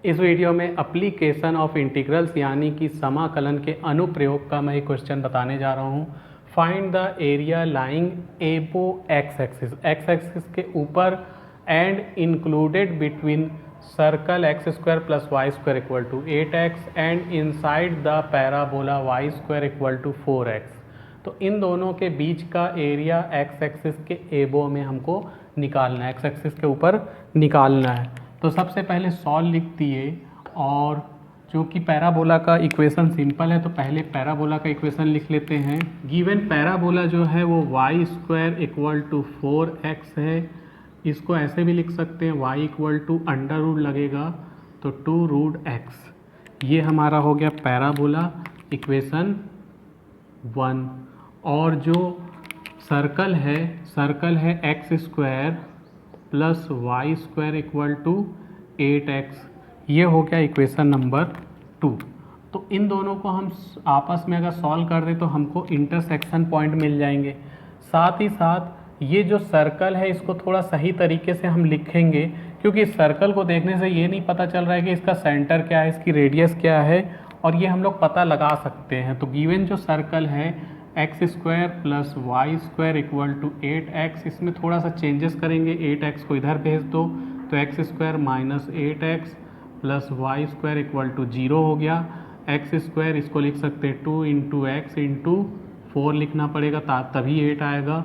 इस वीडियो में application of integrals यानी कि समाकलन के अनुप्रयोग का मैं एक क्वेश्चन बताने जा रहा हूँ। Find the area lying above x axis के ऊपर and included between circle x square plus y square equal to 8x and inside the parabola y square equal to 4x। तो इन दोनों के बीच का एरिया एक्स एक्सिस के एबो में हमको निकालना है, एक्स एक्सिस के ऊपर निकालना है। तो सबसे पहले सॉल्व लिख दिए, और चूँकि पैराबोला का इक्वेशन सिंपल है तो पहले पैराबोला का इक्वेशन लिख लेते हैं। गिवन पैराबोला जो है वो Y square equal to 4x है। इसको ऐसे भी लिख सकते हैं, y equal to under root लगेगा तो 2√x। ये हमारा हो गया पैराबोला इक्वेशन 1। और जो सर्कल है x square plus y square equal to 8x। ये हो गया इक्वेशन नंबर 2। तो इन दोनों को हम आपस में अगर सॉल्व कर दें तो हमको इंटरसेक्शन पॉइंट मिल जाएंगे। साथ ही साथ ये जो सर्कल है इसको थोड़ा सही तरीके से हम लिखेंगे, क्योंकि इस सर्कल को देखने से ये नहीं पता चल रहा है कि इसका सेंटर क्या है, इसकी रेडियस क्या है, और ये हम लोग पता लगा सकते हैं। तो गिवन जो सर्कल है x square plus y square equal to 8x, इसमें थोड़ा सा चेंजेस करेंगे। 8x को इधर भेज दो तो x square minus 8x plus y square equal to 0 हो गया। एक्स स्क्वायर इसको लिख सकते हैं 2 इंटू एक्स इंटू 4 लिखना पड़ेगा तभी 8 आएगा,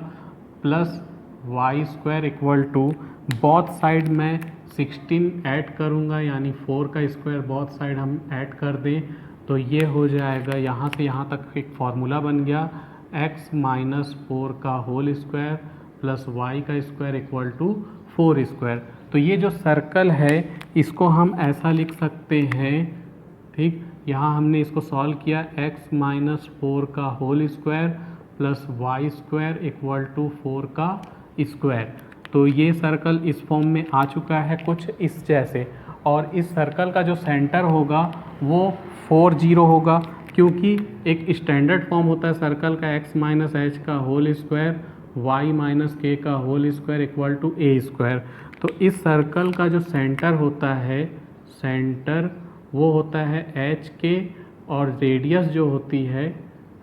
plus y square equal to both side में 16 ऐड करूँगा, यानी 4 का स्क्वायर बोथ साइड हम ऐड कर दें तो ये हो जाएगा। यहाँ से यहाँ तक एक फार्मूला बन गया, x माइनस 4 का होल स्क्वायर प्लस वाई का स्क्वायर इक्वल टू 4 स्क्वायर। तो ये जो सर्कल है इसको हम ऐसा लिख सकते हैं, ठीक। यहाँ हमने इसको सॉल्व किया, x माइनस 4 का whole square plus y square equal to 4 का स्क्वायर। तो ये सर्कल इस फॉर्म में आ चुका है कुछ इस जैसे। और इस सर्कल का जो सेंटर होगा वो 4 0 होगा, क्योंकि एक स्टैंडर्ड फॉर्म होता है सर्कल का x माइनस एच का whole square y minus k का whole square equal to a square. तो इस सर्कल का जो सेंटर होता है, सेंटर वो होता है h के, और रेडियस जो होती है,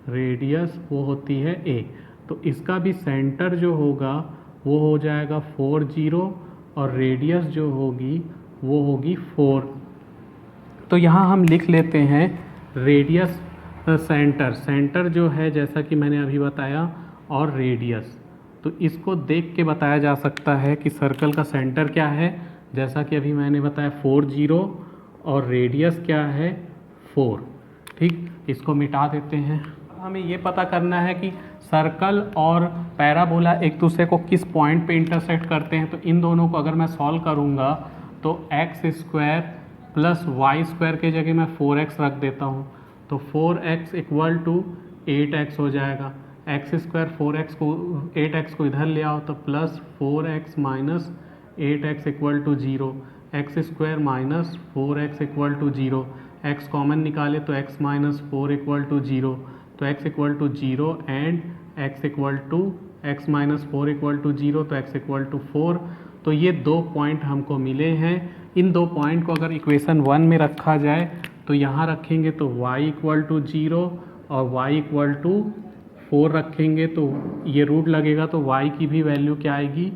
रेडियस वो होती है a। तो इसका भी सेंटर जो होगा वो हो जाएगा 4 0, और रेडियस जो होगी वो होगी 4। तो यहाँ हम लिख लेते हैं रेडियस सेंटर जो है जैसा कि मैंने अभी बताया, और रेडियस। तो इसको देख के बताया जा सकता है कि सर्कल का सेंटर क्या है, जैसा कि अभी मैंने बताया 4 0, और रेडियस क्या है 4, ठीक। इसको मिटा देते हैं। हमें ये पता करना है कि सर्कल और पैराबोला एक दूसरे को किस पॉइंट पे इंटरसेक्ट करते हैं। तो इन दोनों को अगर मैं सॉल्व करूँगा तो x square plus y square के जगह मैं 4x रख देता हूँ, तो 4x इक्वल टू 8x हो जाएगा। एक्स स्क्वायर 8x को इधर ले आओ तो plus 4x minus 8x equal to 0, x square minus 4x equal to 0, x common निकाले तो x माइनस 4 इक्वल टू 0, तो x equal to 0 and x equal to x minus 4 equal to 0, तो x equal to 4। तो ये 2 point हमको मिले हैं। इन 2 point को अगर इक्वेशन 1 में रखा जाए तो यहाँ रखेंगे तो y इक्वल टू 0 और y इक्वल टू 4 रखेंगे तो ये रूट लगेगा, तो y की भी वैल्यू क्या आएगी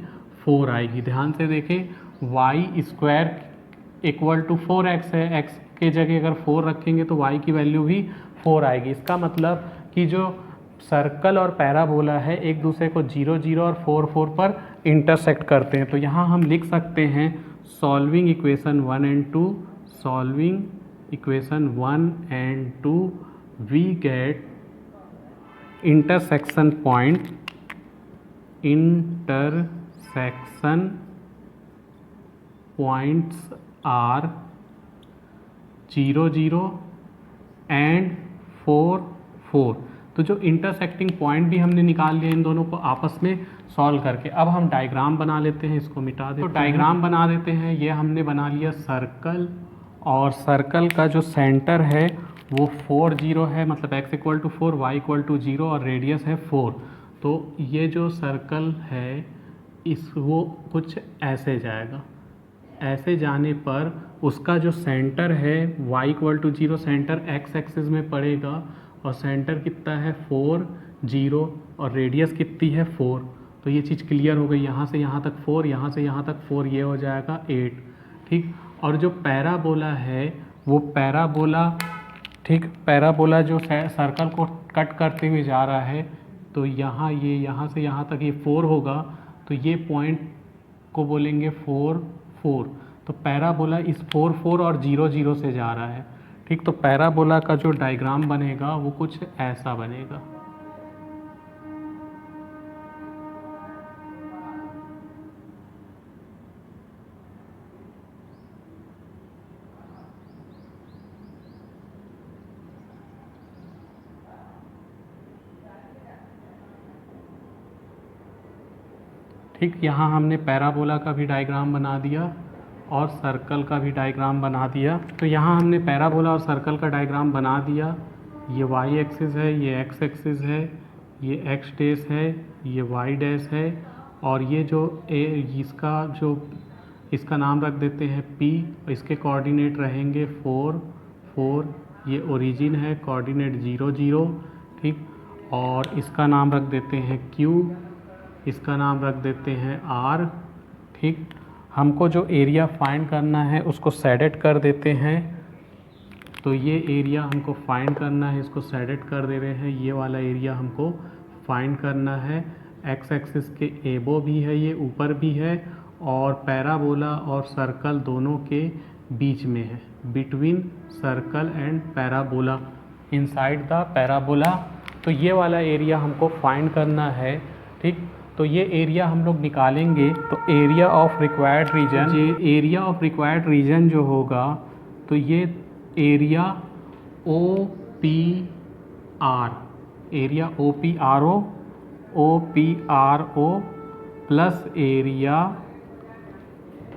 4 आएगी। ध्यान से देखें, y square equal to 4x है, x के जगह अगर 4 रखेंगे तो y की वैल्यू भी 4 आएगी। इसका मतलब कि जो सर्कल और पैराबोला है एक दूसरे को 0 0 और 4 4 पर इंटरसेक्ट करते हैं। तो यहाँ हम लिख सकते हैं solving equation 1 and 2, solving equation 1 and 2 we get intersection point, intersection points are 0 0 and 4 4। तो जो इंटरसेक्टिंग पॉइंट भी हमने निकाल लिया इन दोनों को आपस में सॉल्व करके। अब हम डायग्राम बना लेते हैं, इसको मिटा देते हैं। तो डायग्राम बना देते हैं। ये हमने बना लिया सर्कल, और सर्कल का जो सेंटर है वो 4 0 है, मतलब x equal to 4, y equal to 0 और रेडियस है 4। तो ये जो सर्कल है वो कुछ ऐसे जाएगा, ऐसे जाने पर उसका जो सेंटर है y equal to 0, centre x axis में पड़ेगा और सेंटर कितना है 4 0 और रेडियस कितनी है 4। तो ये चीज़ क्लियर हो गई, यहाँ से यहाँ तक 4, यहाँ से यहाँ तक 4, ये हो जाएगा 8। ठीक, और जो पैराबोला है वो पैराबोला, ठीक, पैराबोला जो सर्कल को कट करते हुए जा रहा है, तो यहाँ ये यहाँ से यहाँ तक ये 4 होगा, तो ये पॉइंट को बोलेंगे 4 4। तो पैराबोला इस 4 4 और 0 0 से जा रहा है। ठीक, तो पैराबोला का जो डायग्राम बनेगा वो कुछ ऐसा बनेगा। ठीक, यहाँ हमने पैराबोला का भी डायग्राम बना दिया और सर्कल का भी डायग्राम बना दिया। तो यहाँ हमने पैराबोला और सर्कल का डायग्राम बना दिया। ये y एक्सिस है, ये x एक्सिस है, ये x डैश है, ये y डैश है, और ये जो इसका नाम रख देते हैं p, इसके कोऑर्डिनेट रहेंगे 4 4, ये ओरिजिन है, कोऑर्डिनेट 0 0। ठीक, और इसका नाम रख देते हैं q, इसका नाम रख देते हैं r। ठीक, हमको जो एरिया फाइंड करना है उसको शेडेड कर देते हैं। तो ये एरिया हमको फाइंड करना है, इसको शेडेड कर दे रहे हैं। ये वाला एरिया हमको फाइंड करना है। एक्स एक्सिस के एबो भी है, ये ऊपर भी है, और पैराबोला और सर्कल दोनों के बीच में है, between circle and parabola, inside the parabola. तो ये वाला एरिया हमको फाइंड करना है। ठीक, तो ये एरिया हम लोग निकालेंगे। तो एरिया ऑफ रिक्वायर्ड रीजन, ये एरिया ऑफ रिक्वायर्ड रीजन जो होगा, तो ये area OPR, area OPRO plus area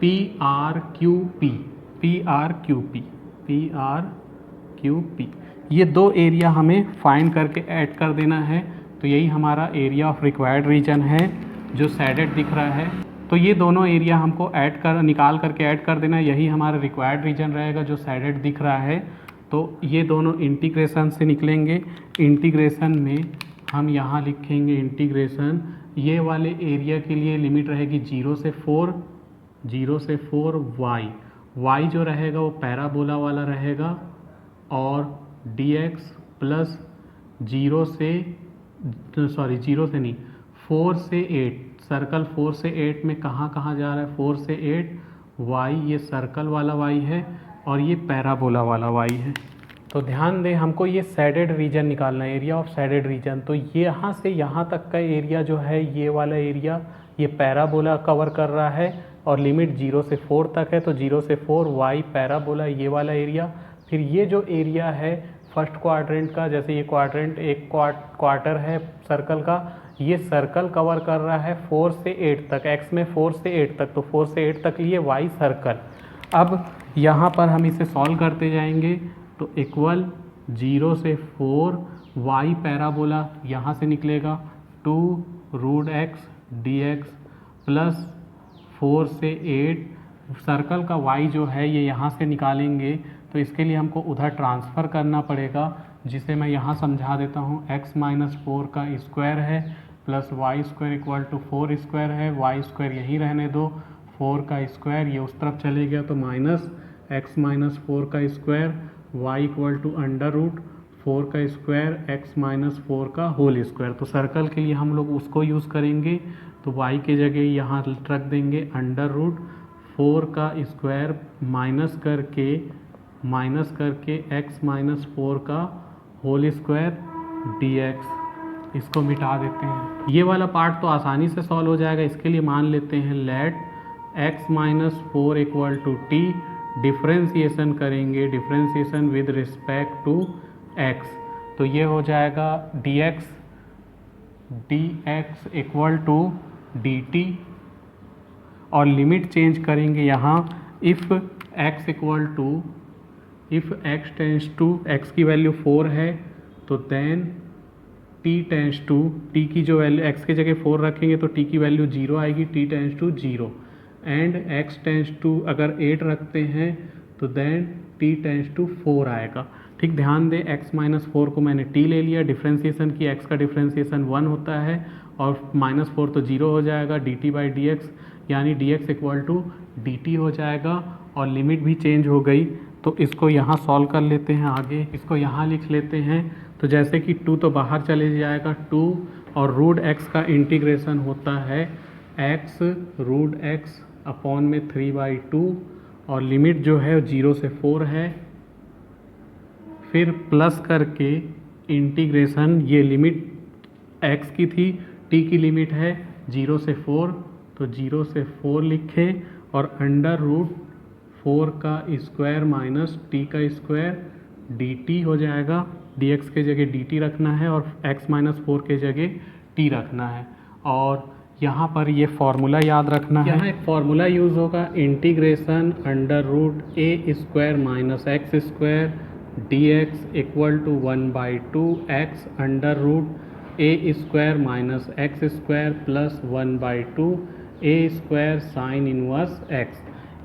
PRQP, ये दो एरिया हमें फाइंड करके ऐड कर देना है। तो यही हमारा एरिया ऑफ रिक्वायर्ड रीजन है जो शेडेड दिख रहा है। तो ये दोनों एरिया हमको निकाल करके ऐड कर देना, यही हमारा रिक्वायर्ड रीजन रहेगा जो शेडेड दिख रहा है। तो ये दोनों इंटीग्रेशन से निकलेंगे। इंटीग्रेशन में हम यहाँ लिखेंगे इंटीग्रेशन, ये वाले एरिया के लिए लिमिट रहेगी 0 से 4 y जो रहेगा वो पैराबोला वाला रहेगा, और dx प्लस 0 से नहीं 4 से 8, सर्कल 4 से 8 में कहाँ जा रहा है, 4 से 8 y, ये सर्कल वाला y है और ये पैराबोला वाला y है। तो ध्यान दें, हमको ये शेडेड रीजन निकालना है, एरिया ऑफ शेडेड रीजन। तो यहाँ से यहाँ तक का एरिया जो है, ये वाला एरिया ये पैराबोला कवर कर रहा है, और लिमिट 0 से 4 तक है। तो 0 से 4 y पैराबोला, ये वाला एरिया। फिर ये जो एरिया है फर्स्ट क्वाड्रेंट का, जैसे ये क्वाड्रेंट एक क्वार्टर है सर्कल का, ये सर्कल कवर कर रहा है 4 से 8 तक, x में 4 से 8 तक, तो 4 से 8 तक लिए y सर्कल। अब यहाँ पर हम इसे सॉल्व करते जाएंगे। तो इक्वल 0 से 4 y पैराबोला यहाँ से निकलेगा 2√x dx प्लस 4 से 8, सर्कल का y जो है ये यहाँ से निकालेंगे, तो इसके लिए हमको उधर ट्रांसफ़र करना पड़ेगा, जिसे मैं यहाँ समझा देता हूँ। x माइनस 4 का स्क्वायर है plus y square equal to 4 square है, वाई स्क्वायर यहीं रहने दो, 4 का स्क्वायर ये उस तरफ चले गया, तो माइनस x माइनस 4 का square y equal to under root 4 का स्क्वायर x माइनस 4 का होल स्क्वायर। तो सर्कल के लिए हम लोग उसको यूज़ करेंगे, तो y के जगह यहाँ रख देंगे अंडर रूट 4 का स्क्वायर माइनस करके x माइनस 4 का होल स्क्वायर dx, इसको मिटा देते हैं। ये वाला पार्ट तो आसानी से सॉल्व हो जाएगा। इसके लिए मान लेते हैं let x minus 4 equal to t, differentiation करेंगे, differentiation with respect to x, तो ये हो जाएगा dx इक्वल टू dt, और लिमिट चेंज करेंगे यहाँ। If x tends to, x की वैल्यू 4 है तो then t tends to, t की जो वैल्यू x की जगह 4 रखेंगे तो t की वैल्यू 0 आएगी, t tends to 0। And x tends to अगर 8 रखते हैं तो देन t टेंस टू 4 आएगा। ठीक, ध्यान दें x माइनस 4 को मैंने t ले लिया, डिफ्रेंसिएशन की, x का डिफ्रेंसिएशन 1 होता है और -4 तो 0 हो जाएगा, dt बाई डी एक्स यानी dx इक्वल टू dt हो जाएगा और लिमिट भी चेंज हो गई। तो इसको यहाँ सॉल्व कर लेते हैं, आगे इसको यहाँ लिख लेते हैं। तो जैसे कि 2 तो बाहर चले जाएगा 2 और रूट x का इंटीग्रेशन होता है x रूट x अपॉन में 3/2 और लिमिट जो है 0 से 4 है। फिर प्लस करके इंटीग्रेशन, ये लिमिट x की थी, t की लिमिट है 0 से 4 तो 0 से 4 लिखे और अंडर रूट 4 का स्क्वायर माइनस t का स्क्वायर dt हो जाएगा। dx के जगह dt रखना है और x माइनस 4 के जगह t रखना है और यहाँ पर ये फार्मूला याद रखना है। यहाँ एक फार्मूला यूज़ होगा, integration under root a square minus x square dx equal to 1/2 x under root a square minus x square plus 1/2 a square sine inverse x।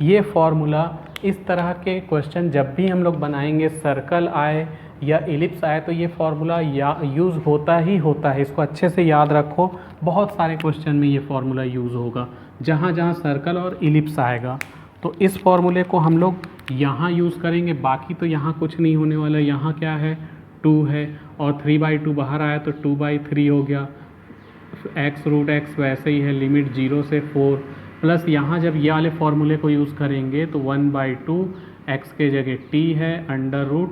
ये फार्मूला इस तरह के क्वेश्चन जब भी हम लोग बनाएंगे, सर्कल आए या इलिप्स आए, तो ये फार्मूला यूज़ होता ही होता है। इसको अच्छे से याद रखो, बहुत सारे क्वेश्चन में ये फार्मूला यूज़ होगा जहाँ जहाँ सर्कल और इलिप्स आएगा। तो इस फार्मूले को हम लोग यहाँ यूज़ करेंगे, बाकी तो यहाँ कुछ नहीं होने वाला। यहाँ क्या है 2 है और 3/2 बाहर आया तो 2/3 हो गया, x रूट x वैसे ही है, लिमिट 0 से 4 प्लस यहाँ जब ये वाले फार्मूले को यूज़ करेंगे तो 1/2 x के जगह t है अंडर रूट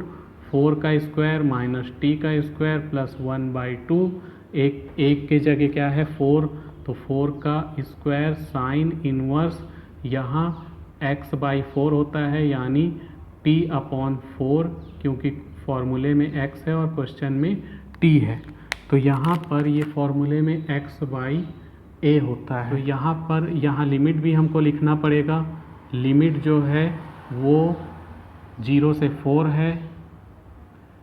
4 का स्क्वायर माइनस t का स्क्वायर प्लस 1/2 एक के जगह क्या है 4 तो 4 का स्क्वायर साइन इनवर्स यहाँ x/4 होता है यानी t/4 क्योंकि फार्मूले में x है और क्वेश्चन में t है। तो यहाँ पर ये फार्मूले में x/a होता है। तो यहाँ पर लिमिट भी हमको लिखना पड़ेगा। लिमिट जो है वो 0 से 4 है।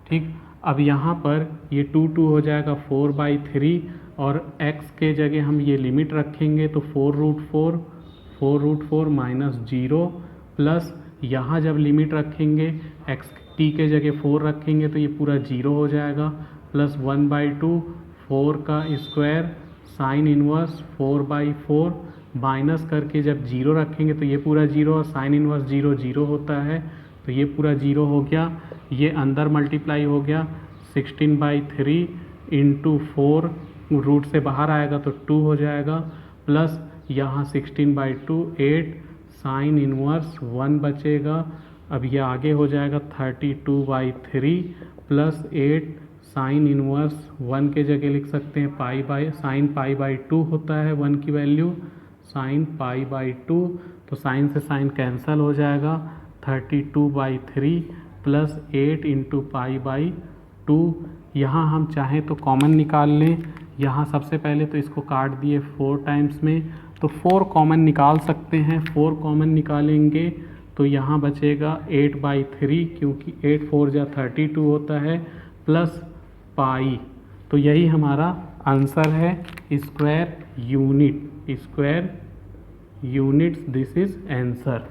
ठीक, अब यहाँ पर ये 2 हो जाएगा 4/3 और x के जगह हम ये लिमिट रखेंगे तो 4√4 माइनस 0 प्लस यहाँ जब लिमिट रखेंगे x t के जगह 4 रखेंगे तो ये पूरा 0 हो जाएगा प्लस 1/2 4 का स्क्वायर साइन इनवर्स 4/4 माइनस करके जब 0 रखेंगे तो ये पूरा 0 और साइन इनवर्स 0 0 होता है तो ये पूरा 0 हो गया। ये अंदर मल्टीप्लाई हो गया 16/3 इंटू 4 रूट से बाहर आएगा तो 2 हो जाएगा प्लस यहाँ 16/2 8 साइन इनवर्स 1 बचेगा। अब ये आगे हो जाएगा 32/3 प्लस 8 साइन इनवर्स 1 के जगह लिख सकते हैं साइन π/2 होता है 1 की वैल्यू साइन π/2 तो साइन से साइन कैंसिल हो जाएगा 32/3 प्लस 8 इंटू π/2। यहाँ हम चाहें तो कॉमन निकाल लें। यहाँ सबसे पहले तो इसको काट दिए 4 टाइम्स में तो 4 कॉमन निकाल सकते हैं। 4 कॉमन निकालेंगे तो यहाँ बचेगा 8/3 क्योंकि 8 4 जा 32 होता है प्लस पाई। तो यही हमारा आंसर है square units, this is answer.